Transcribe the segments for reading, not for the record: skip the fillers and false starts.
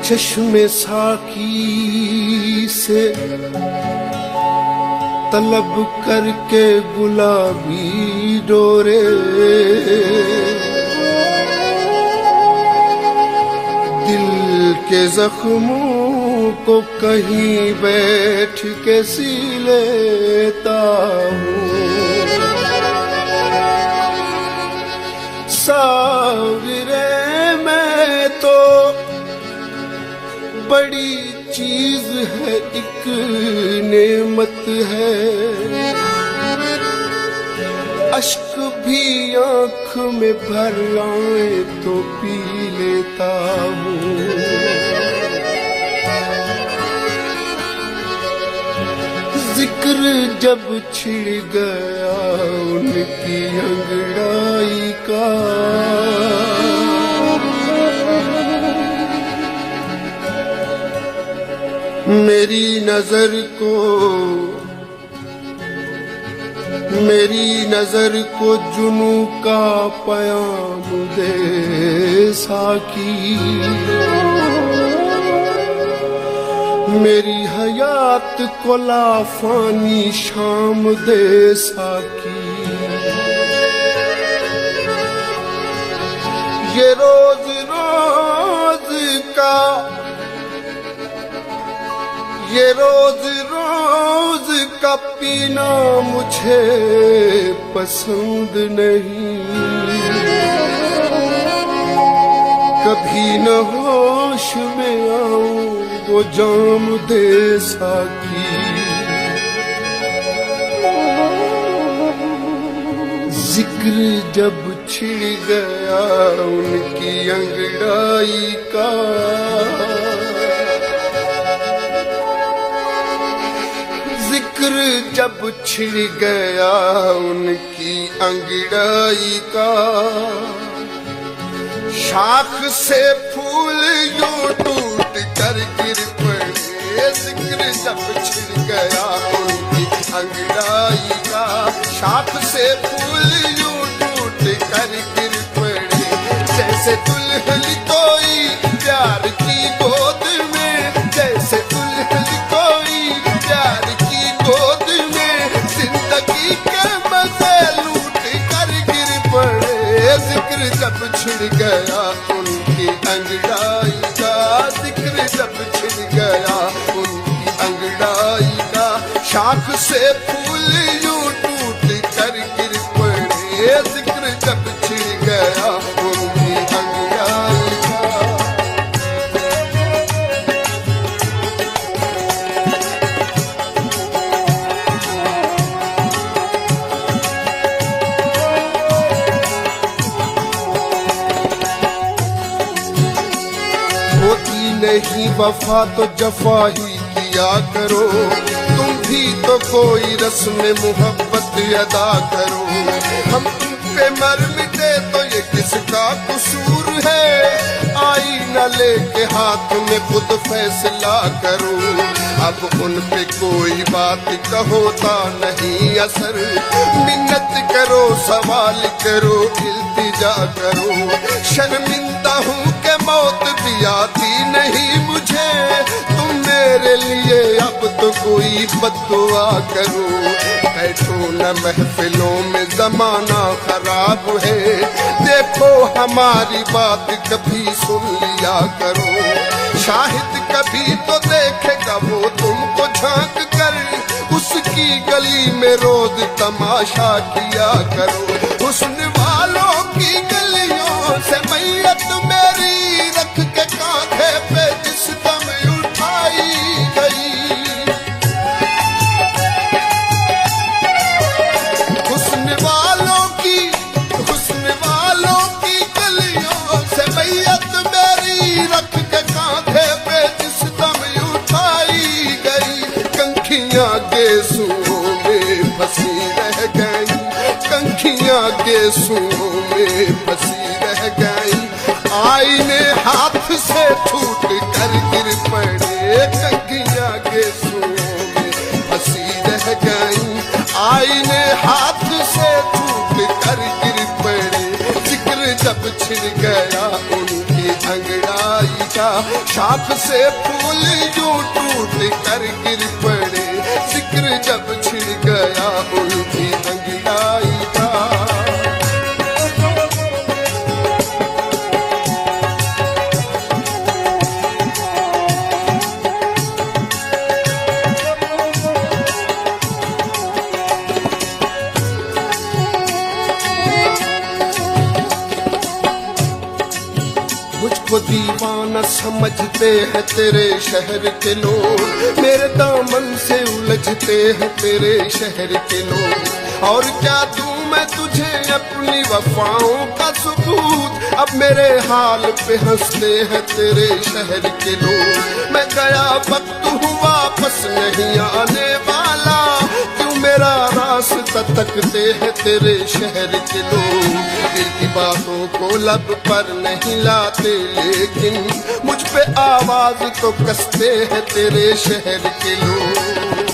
चश्मे साकी से तलब करके गुलाबी डोरे, दिल के जख्मों को कहीं बैठ के सी लेता हूँ। सावरे मैं तो बड़ी चीज है, एक नेमत है, अश्क भी आँख में भर आए तो पी लेता हूँ। जिक्र जब छिड़ गया उनकी अंगड़ाई का, मेरी नजर को जुनू का पयाम दे साकी, मेरी हयात को लाफानी शाम दे साकी। ये रोज रोज का पीना मुझे पसंद नहीं, कभी न होश में आऊं वो जाम दे साकी। जिक्र जब छिड़ गया उनकी अंगड़ाई का, जिक्र जब छिड़ गया उनकी अंगड़ाई का, शाख से फूल यूं टूट कर गिर पड़े। जिक्र जब छिड़ गया उनकी अंगड़ाई का, शाख से फूल यूं टूट कर गिर पड़े। जैसे दुल्हन कोई प्यार की गोद में, जैसे दुल्हन कोई प्यार की गोद में, जिंदगी के मजे लूट कर गिर पड़े। जिक्र जब छिड़ गया उनकी अंगड़ाई का, जिक्र जब छिड़ गया उनकी अंगड़ाई का, शाख से फूल यूं टूट कर गिर पड़े। जिक्र जब छिड़ गया उनकी अंगड़ाई का। होती नहीं वफा तो जफा ही किया करो, तुम भी तो कोई रस्म मोहब्बत अदा करो। हम तुम पे मर मिटे तो ये किसका कसूर है, आईना लेके हाथ में खुद फैसला करो। अब उन पे कोई बात कहोता नहीं असर, मिन्नत करो सवाल करो इल्तिजा करो। शर्मिंदा हूँ कि मौत भी आती नहीं मुझे, तुम मेरे लिए अब तो कोई बद्दुआ करो। बैठो न महफिलों में जमाना खराब है, देखो हमारी बात कभी सुन लिया करो। शाहिद कभी तो देखेगा वो तुमको झांक कर, उसकी गली में रोज तमाशा किया करो। हुस्न वालों की गलियों से मैयत मेरी रख के कांधे पे जिस दम उठाई गई। हुस्न वालों की गलियों से मैयत मेरी रख के कांधे पे जिस दम उठाई गई। कंखियां गेसुओं में फंसी कंखियां गेसुओं में फंसी रह गई, आईने हाथ से छूट कर गिर पड़े। कंखियां गेसुओं में फंसी रह गई, आईने हाथ से छूट कर गिर पड़े। जिक्र जब छिड़ गया उनकी अंगड़ाई का, शाख से फूल यूं टूट कर गिर पड़े। जिक्र जब छिड़ गया उनकी अंगड़ाई का। मुझको दीवाना समझते हैं तेरे शहर के लोग, मेरे दामन से उलझते हैं तेरे शहर के लोग। और क्या दूं मैं तुझे अपनी वफाओं का सबूत, अब मेरे हाल पे हंसते हैं तेरे शहर के लोग। मैं गया वक्त हूँ वापस नहीं आने वाला, क्यों मेरा रास्ता तकते हैं तेरे शहर के लोग। दिल की बातों को लब पर नहीं लाते, लेकिन मुझ पे आवाज तो कसते हैं तेरे शहर के लोग।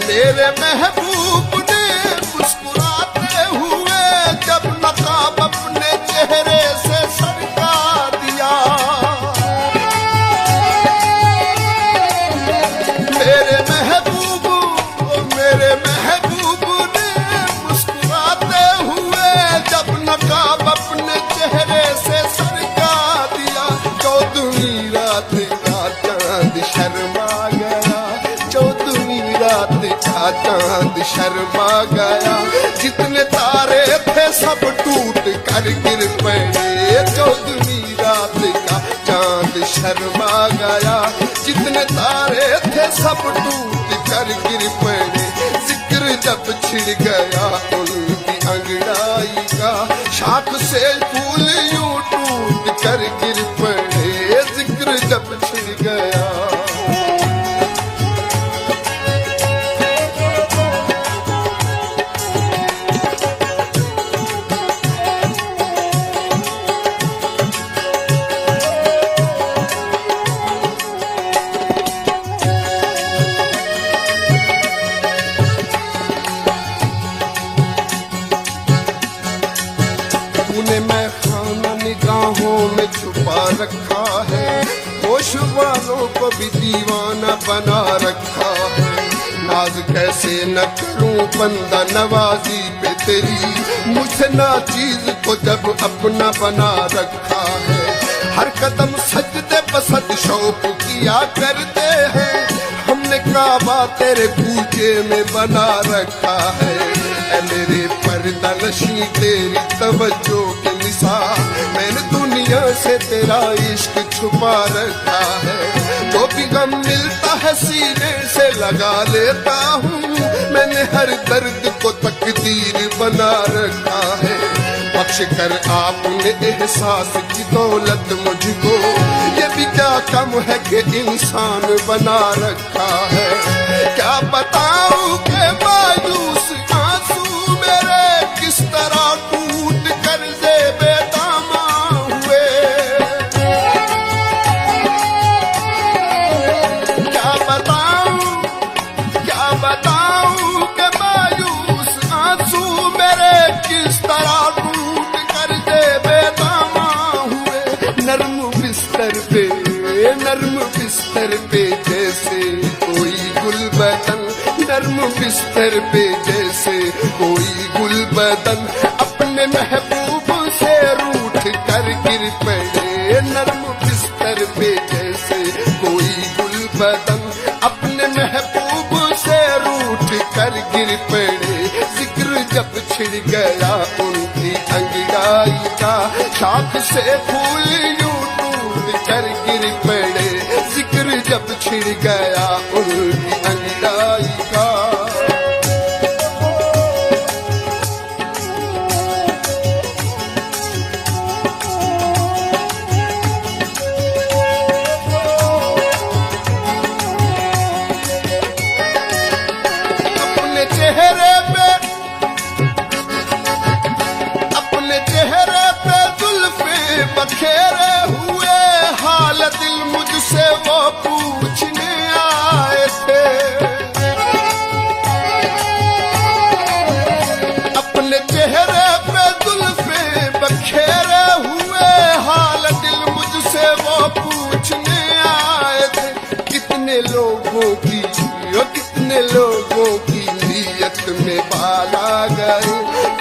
मेरे महबूब ने मुस्कुराते हुए जब नकाब अपने चेहरे से सरका दिया, मेरे महबूब ने मुस्कुराते हुए जब नकाब अपने चेहरे से सरका दिया। चौदहवीं रात का चांद शर्मा गया, चौदहवीं रात का चांद शर्मा गया। जितने तारे थे सब टूट कर गिर पड़े। चौदहवीं रात का चांद शर्मा गया, जितने तारे थे सब टूट कर गिर पड़े। जिक्र जब छिड़ गया उनकी अंगड़ाई का, शाख से फूल यूं टूट कर गिर पड़े। जिक्र जब छिड़ गया। तूने मैं खाना निगाहों में छुपा रखा है, होश वालों को भी दीवाना बना रखा है। नाज कैसे न करूं बंदा नवाजी पे तेरी, मुझसे ना चीज को जब अपना बना रखा है। हर कदम सजदे पसद शौक किया करते हैं, हमने काबा तेरे पूजे में बना रखा है। ऐ मेरे पर्दा नशी तेरी तवज्जो की मिसाल, मैंने दुनिया से तेरा इश्क छुपा रखा है। जो भी गम मिलता है सीने से लगा लेता हूँ, मैंने हर दर्द को तकदीर बना रखा है। बख्श कर आपने एहसास की दौलत मुझको, ये भी क्या कम है कि इंसान बना रखा है। क्या बताऊं कि मायूस आंसू मेरे किस तरह टूट कर बेदामा हुए। क्या बताऊं कि मायूस आंसू मेरे किस तरह टूट कर बेदामा हुए। नर्म बिस्तर पे जैसे कोई गुलबदन, नर्म बिस्तर पे जैसे कोई गुलबदन, अपने महबूब से रूठ कर गिर पड़े। नर्म बिस्तर पे जैसे कोई गुलबदन, अपने महबूब से रूठ कर गिर पड़े। जिक्र जब छिड़ गया उनकी अंगड़ाई का, शाख से फूल यूं टूट कर गिर पड़े। जिक्र जब छिड़ गया उनकी अंगड़ाई का। अपने चेहरे पे दिल मुझसे वो पूछने आए थे। अपने चेहरे पे जुल्फे बखेरे हुए हाल दिल मुझसे वो पूछने आए थे। कितने लोगों की नीयत में बाल आ गए,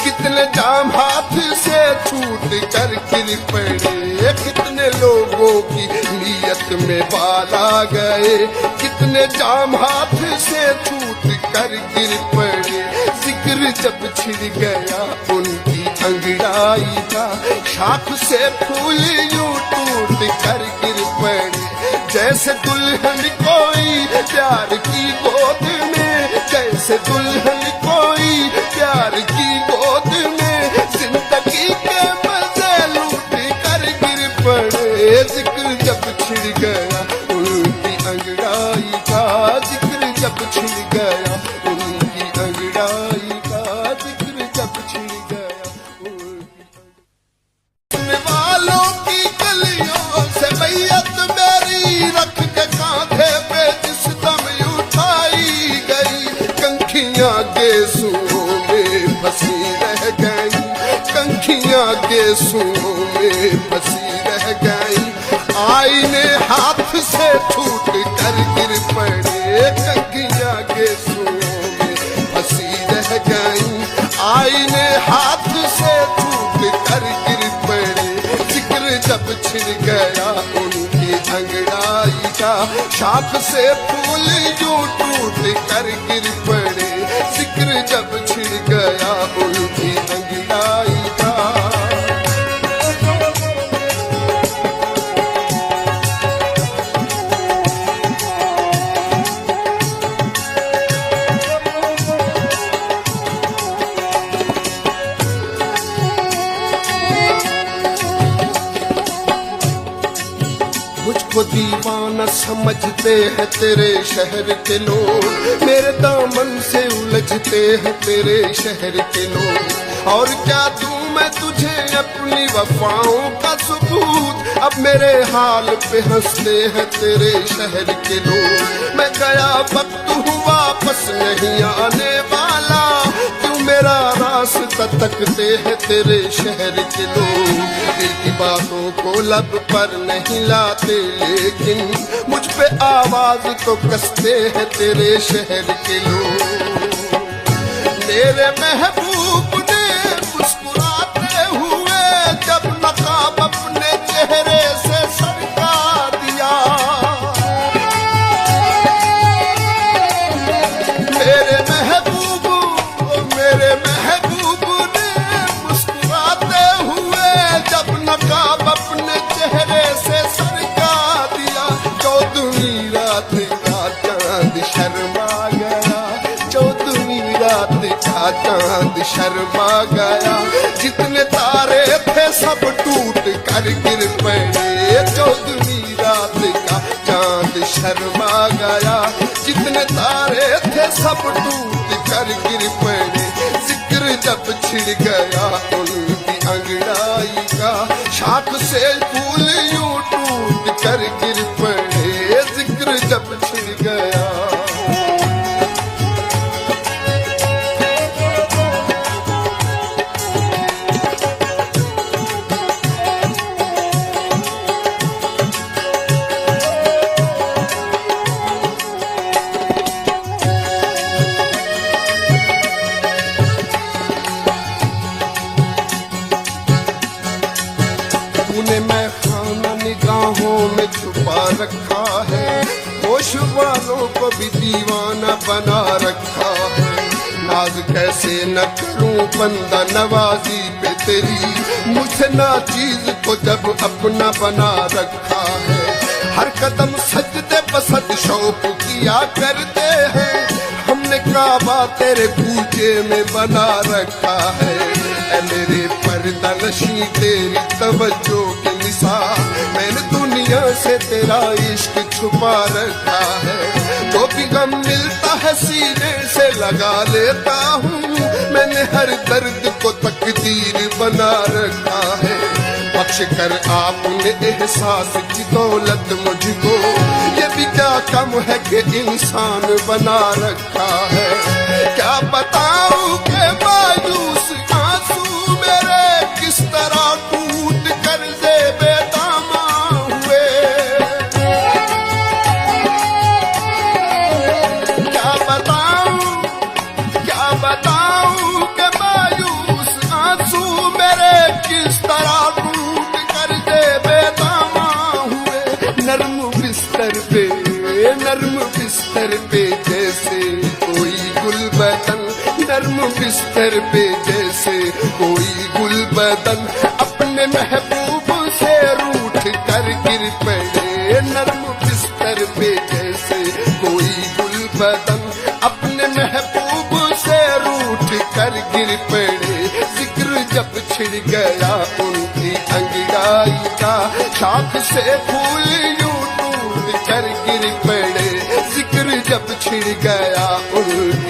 कितने जाम हाथ से छूट कर गिर पड़े। कितने लोगों की नीयत में बाल आ गए, कितने जाम हाथ से छूट कर गिर पड़े। जिक्र जब छिड़ गया उनकी अंगड़ाई का, शाख से फूल यूं टूट कर गिर पड़े। जैसे दुल्हन कोई प्यार की गोद में, जैसे दुल्हन कोई प्यार की गोद में, जिंदगी के मजे लूट कर गिर पड़े। जिक्र जब छिड़ गया उनकी अंगड़ाई का, जिक्र जब छिड़ गया उनकी अंगड़ाई का, जिक्र जब छिड़ गया उनकी वालों की गलियों से बैयत मेरी रख के कांधे पे जिस दम उठाई गई। कंखियां गेसुओं में फंसी रह गई, कंखियां गेसुओं में फंसी रह गई। आईने हाथ से छूट कर गिर पड़े, कंखियां गेसुओं में फंसी रह गई। आईने हाथ से छूट कर गिर पड़े। जिक्र जब छिड़ गया उनकी अंगड़ाई का, शाख से फूल यूं टूट कर गिर पड़े। जिक्र जब छिड़ गया उनकी अंगड़ाई का। मुझको दीवाना समझते हैं तेरे शहर के लोग, मेरे दामन से उलझते हैं तेरे शहर के लोग। और क्या दूं मैं तुझे अपनी वफाओं का सबूत, अब मेरे हाल पे हंसते हैं तेरे शहर के लोग। मैं गया वक्त हूँ वापस नहीं आने वाला, तू मेरा रास्ता तकते हैं तेरे शहर के लोग। दिल की बातों को लब पर नहीं लाते, लेकिन मुझ पे आवाज तो कसते हैं तेरे शहर के लोग। मेरे महबूब ने मुस्कुराते हुए जब नकाब अपने चेहरे से सरका दिया, मेरे महबूब ने मुस्कुराते हुए जब नकाब अपने चेहरे से सरका दिया। चौदहवीं रात का चांद शर्मा गया, चौदहवीं रात का चांद शर्मा गया। जितने तारे थे सब टूट कर गिर पड़े। चौदहवीं रात का चांद शर्मा गया, जितने तारे थे सब टूट कर गिर पड़े। जिक्र जब छिड़ गया उनकी अंगड़ाई का, शाख से फूल यूं टूट कर गिर पड़े। जिक्र जब छिड़ गया तूने मैं खाना निगाहों में छुपा रखा है, होश वालों को भी दीवाना बना रखा है। नाज कैसे न करूं बंदा नवाजी पे तेरी, मुझसे ना चीज को जब अपना बना रखा है। हर कदम सजदे पसंद शौक किया करते हैं, हमने काबा तेरे पूजे में बना रखा है। ऐ मेरे पर्दा नशी तेरी तवज्जो की मिसाल, मैंने दुनिया से तेरा इश्क छुपा रखा है। जो भी गम मिलता है सीने से लगा लेता हूँ, मैंने हर दर्द को तकदीर बना रखा है। बख्श कर आपने एहसास की दौलत मुझको, ये भी क्या कम है कि इंसान बना रखा है। क्या बताऊं कि मायूस आंसू मेरे किस तरह टूट कर बेदामा हुए। क्या बताऊं कि मायूस आंसू मेरे किस तरह टूट कर बेदामा हुए। नर्म बिस्तर पे जैसे कोई गुलबदन, नर्म बिस्तर पे जैसे कोई गुलबदन अपने महबूब से रूठ कर गिर पड़े। नर्म बिस्तर पे जैसे कोई गुलबदन अपने महबूब से रूठ कर गिर पड़े। जिक्र जब छिड़ गया उनकी अंगड़ाई का, शाख से फूल यूं टूट कर गिर पड़े। जिक्र जब छिड़ गया उनकी